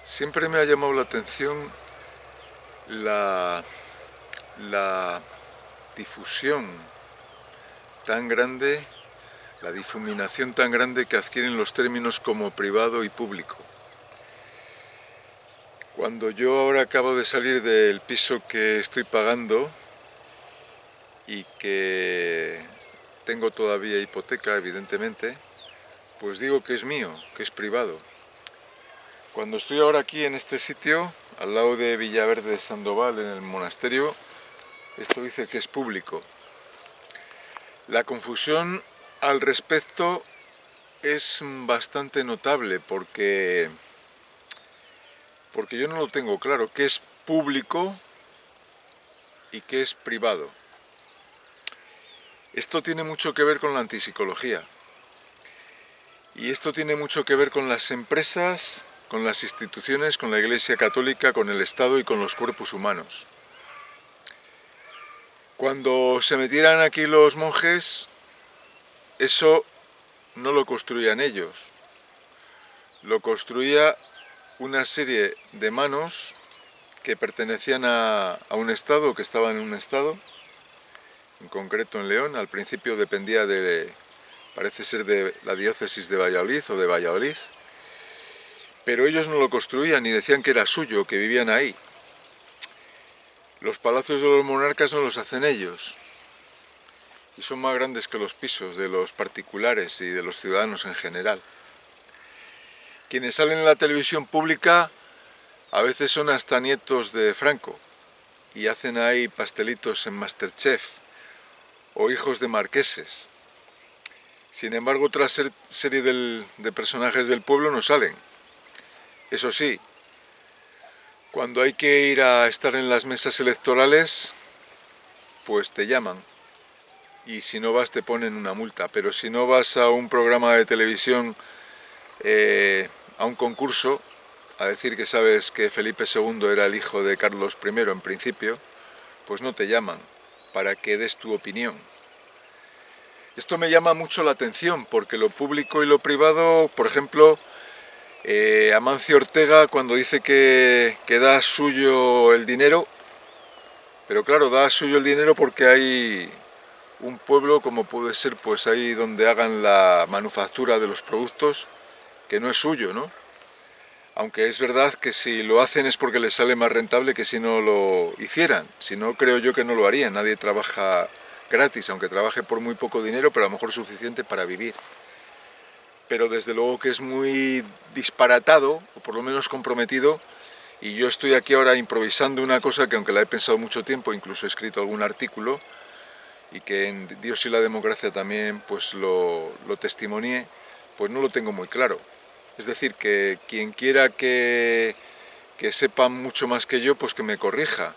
Siempre me ha llamado la atención la, la difusión tan grande, la difuminación tan grande que adquieren los términos como privado y público. Cuando yo ahora acabo de salir del piso que estoy pagando y que tengo todavía hipoteca, evidentemente, pues digo que es mío, que es privado. Cuando estoy ahora aquí en este sitio, al lado de Villaverde de Sandoval, en el monasterio, esto dice que es público. La confusión al respecto es bastante notable porque yo no lo tengo claro, qué es público y qué es privado. Esto tiene mucho que ver con la antipsicología y esto tiene mucho que ver con las empresas, con las instituciones, con la Iglesia Católica, con el Estado y con los cuerpos humanos. Cuando se metieran aquí los monjes, eso no lo construían ellos, lo construía una serie de manos que pertenecían a un estado, que estaban en un estado, en concreto en León. Al principio dependía parece ser de la diócesis de Valladolid o de Valladolid, pero ellos no lo construían y decían que era suyo, que vivían ahí. Los palacios de los monarcas no los hacen ellos y son más grandes que los pisos de los particulares y de los ciudadanos en general. Quienes salen en la televisión pública a veces son hasta nietos de Franco y hacen ahí pastelitos en MasterChef o hijos de marqueses. Sin embargo, otra serie de personajes del pueblo no salen. Eso sí, cuando hay que ir a estar en las mesas electorales, pues te llaman. Y si no vas te ponen una multa. Pero si no vas a un programa de televisión, a un concurso, a decir que sabes que Felipe II era el hijo de Carlos I en principio, pues no te llaman para que des tu opinión. Esto me llama mucho la atención porque lo público y lo privado, por ejemplo, Amancio Ortega cuando dice que da suyo el dinero, pero claro, da suyo el dinero porque hay un pueblo como puede ser pues ahí donde hagan la manufactura de los productos, que no es suyo, ¿no? Aunque es verdad que si lo hacen es porque les sale más rentable que si no lo hicieran. Si no, creo yo que no lo harían. Nadie trabaja gratis, aunque trabaje por muy poco dinero, pero a lo mejor suficiente para vivir. Pero desde luego que es muy disparatado, o por lo menos comprometido, y yo estoy aquí ahora improvisando una cosa que aunque la he pensado mucho tiempo, incluso he escrito algún artículo, y que en Dios y la democracia también pues lo testimonié, pues no lo tengo muy claro. Es decir, que quien quiera que sepa mucho más que yo, pues que me corrija.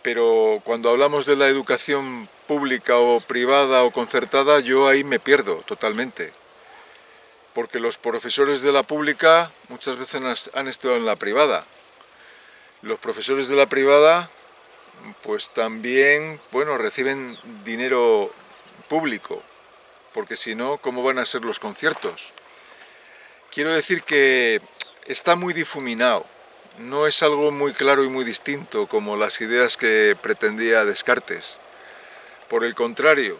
Pero cuando hablamos de la educación pública o privada o concertada, yo ahí me pierdo totalmente. Porque los profesores de la pública muchas veces han estado en la privada. Los profesores de la privada, pues también, bueno, reciben dinero público, porque si no, ¿cómo van a ser los conciertos? Quiero decir que está muy difuminado, no es algo muy claro y muy distinto como las ideas que pretendía Descartes. Por el contrario,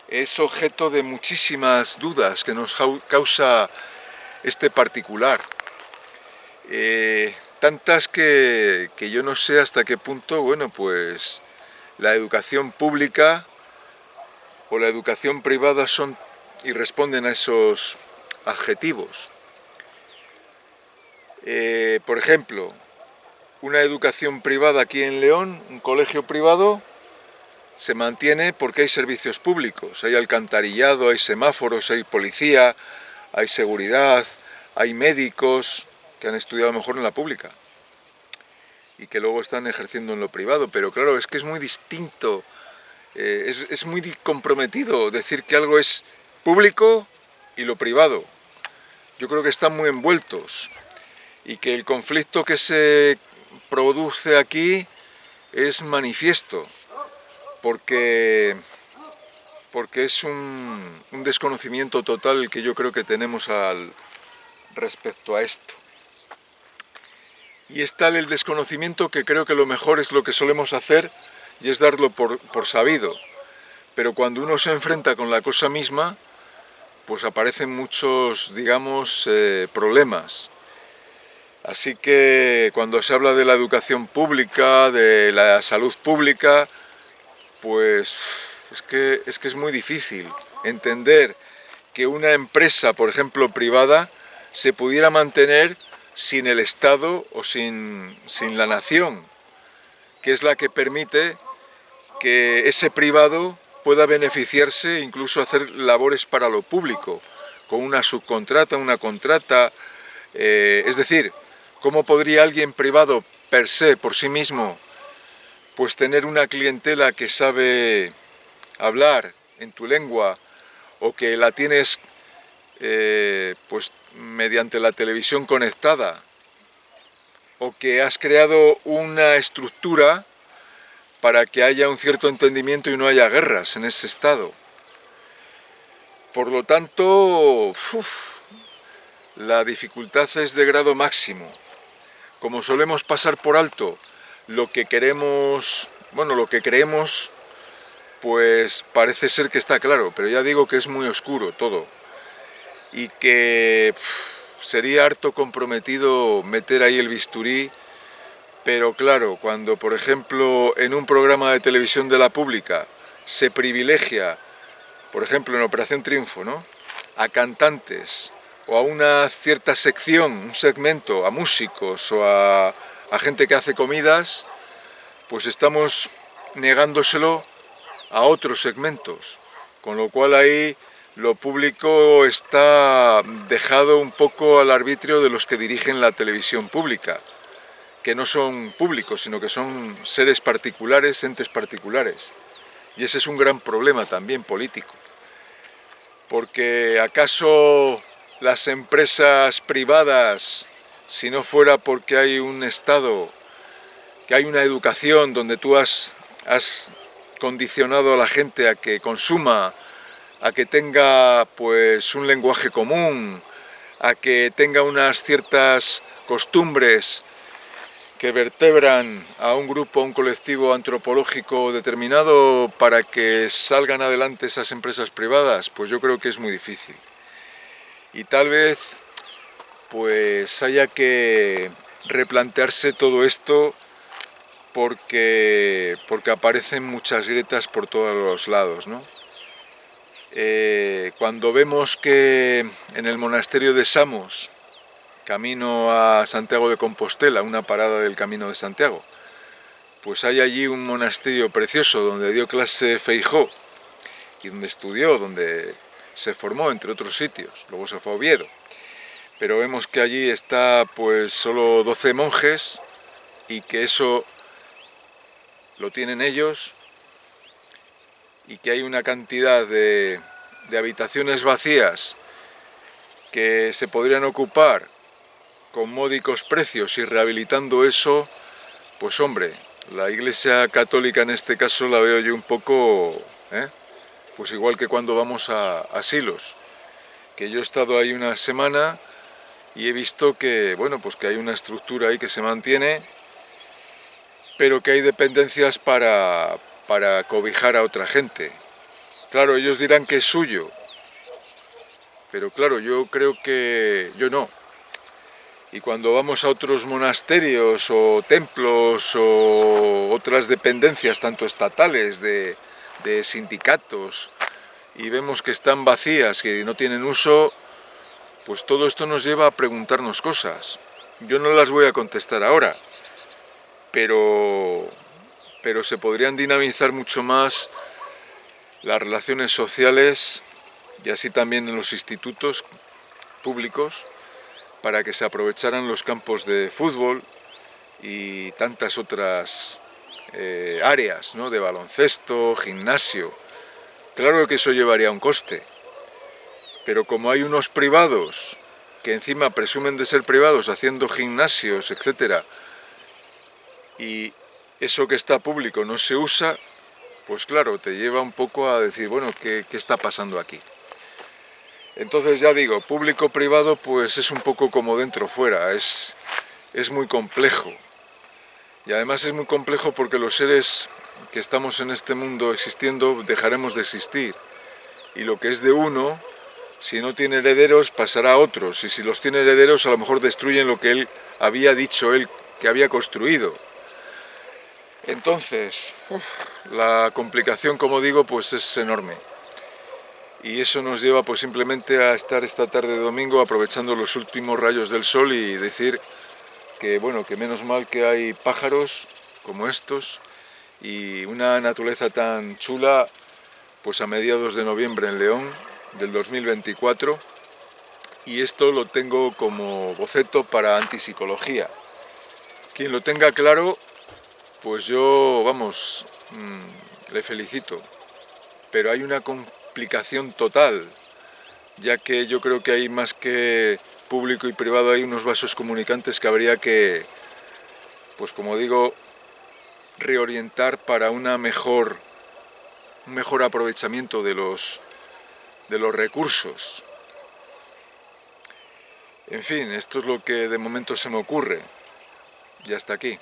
es objeto de muchísimas dudas que nos causa este particular. Tantas que yo no sé hasta qué punto, bueno, pues la educación pública o la educación privada son y responden a esos adjetivos. Por ejemplo, una educación privada aquí en León, un colegio privado, se mantiene porque hay servicios públicos, hay alcantarillado, hay semáforos, hay policía, hay seguridad, hay médicos que han estudiado a lo mejor en la pública y que luego están ejerciendo en lo privado, pero claro, es que es muy distinto, es muy comprometido decir que algo es público y lo privado. Yo creo que están muy envueltos y que el conflicto que se produce aquí es manifiesto, porque es un desconocimiento total el que yo creo que tenemos respecto a esto. Y es tal el desconocimiento que creo que lo mejor es lo que solemos hacer y es darlo por sabido. Pero cuando uno se enfrenta con la cosa misma, pues aparecen muchos, digamos, problemas. Así que cuando se habla de la educación pública, de la salud pública, pues es que es muy difícil entender que una empresa, por ejemplo, privada, se pudiera mantener sin el Estado o sin la nación, que es la que permite que ese privado pueda beneficiarse e incluso hacer labores para lo público, con una subcontrata, una contrata. Es decir, ¿cómo podría alguien privado per se, por sí mismo, pues tener una clientela que sabe hablar en tu lengua o que la tienes pues mediante la televisión conectada, o que has creado una estructura para que haya un cierto entendimiento y no haya guerras en ese estado? Por lo tanto, la dificultad es de grado máximo. Como solemos pasar por alto lo que queremos, bueno, lo que creemos, pues parece ser que está claro, pero ya digo que es muy oscuro todo y que sería harto comprometido meter ahí el bisturí. Pero claro, cuando por ejemplo en un programa de televisión de la pública se privilegia, por ejemplo en Operación Triunfo, ¿no?, a cantantes o a una cierta sección, un segmento, a músicos o a gente que hace comidas, pues estamos negándoselo a otros segmentos, con lo cual ahí lo público está dejado un poco al arbitrio de los que dirigen la televisión pública, que no son públicos, sino que son seres particulares, entes particulares. Y ese es un gran problema también político, porque ¿acaso las empresas privadas, si no fuera porque hay un Estado, que hay una educación donde tú has condicionado a la gente a que consuma, a que tenga pues un lenguaje común, a que tenga unas ciertas costumbres que vertebran a un grupo, a un colectivo antropológico determinado para que salgan adelante esas empresas privadas? Pues yo creo que es muy difícil. Y tal vez pues haya que replantearse todo esto porque aparecen muchas grietas por todos los lados, ¿no? Cuando vemos que en el monasterio de Samos, camino a Santiago de Compostela, una parada del Camino de Santiago, pues hay allí un monasterio precioso donde dio clase Feijóo y donde estudió, donde se formó, entre otros sitios. Luego se fue a Oviedo, pero vemos que allí está pues solo 12 monjes y que eso lo tienen ellos, y que hay una cantidad de habitaciones vacías que se podrían ocupar con módicos precios y rehabilitando eso, pues hombre, la Iglesia Católica en este caso la veo yo un poco, pues igual que cuando vamos a asilos, que yo he estado ahí una semana y he visto que, bueno, pues que hay una estructura ahí que se mantiene, pero que hay dependencias para cobijar a otra gente. Claro, ellos dirán que es suyo, pero claro, yo creo que yo no. Y cuando vamos a otros monasterios o templos o otras dependencias, tanto estatales, de sindicatos, y vemos que están vacías, que no tienen uso, pues todo esto nos lleva a preguntarnos cosas. Yo no las voy a contestar ahora, pero se podrían dinamizar mucho más las relaciones sociales y así también en los institutos públicos, para que se aprovecharan los campos de fútbol y tantas otras áreas, ¿no?, de baloncesto, gimnasio. Claro que eso llevaría un coste, pero como hay unos privados que encima presumen de ser privados haciendo gimnasios, etcétera, y eso que está público no se usa, pues claro, te lleva un poco a decir, bueno, ¿qué está pasando aquí? Entonces ya digo, público-privado pues es un poco como dentro-fuera, es es muy complejo. Y además es muy complejo porque los seres que estamos en este mundo existiendo dejaremos de existir. Y lo que es de uno, si no tiene herederos, pasará a otros. Y si los tiene herederos, a lo mejor destruyen lo que él había dicho, él que había construido. Entonces, la complicación, como digo, pues es enorme. Y eso nos lleva pues simplemente a estar esta tarde de domingo aprovechando los últimos rayos del sol y decir que bueno, que menos mal que hay pájaros como estos y una naturaleza tan chula, pues a mediados de noviembre en León del 2024, y esto lo tengo como boceto para Antipsicología. Quien lo tenga claro, pues yo, vamos, le felicito, pero hay una complicación total, ya que yo creo que hay más que público y privado, hay unos vasos comunicantes que habría que, pues como digo, reorientar para un mejor aprovechamiento de los recursos. En fin, esto es lo que de momento se me ocurre. Y hasta aquí.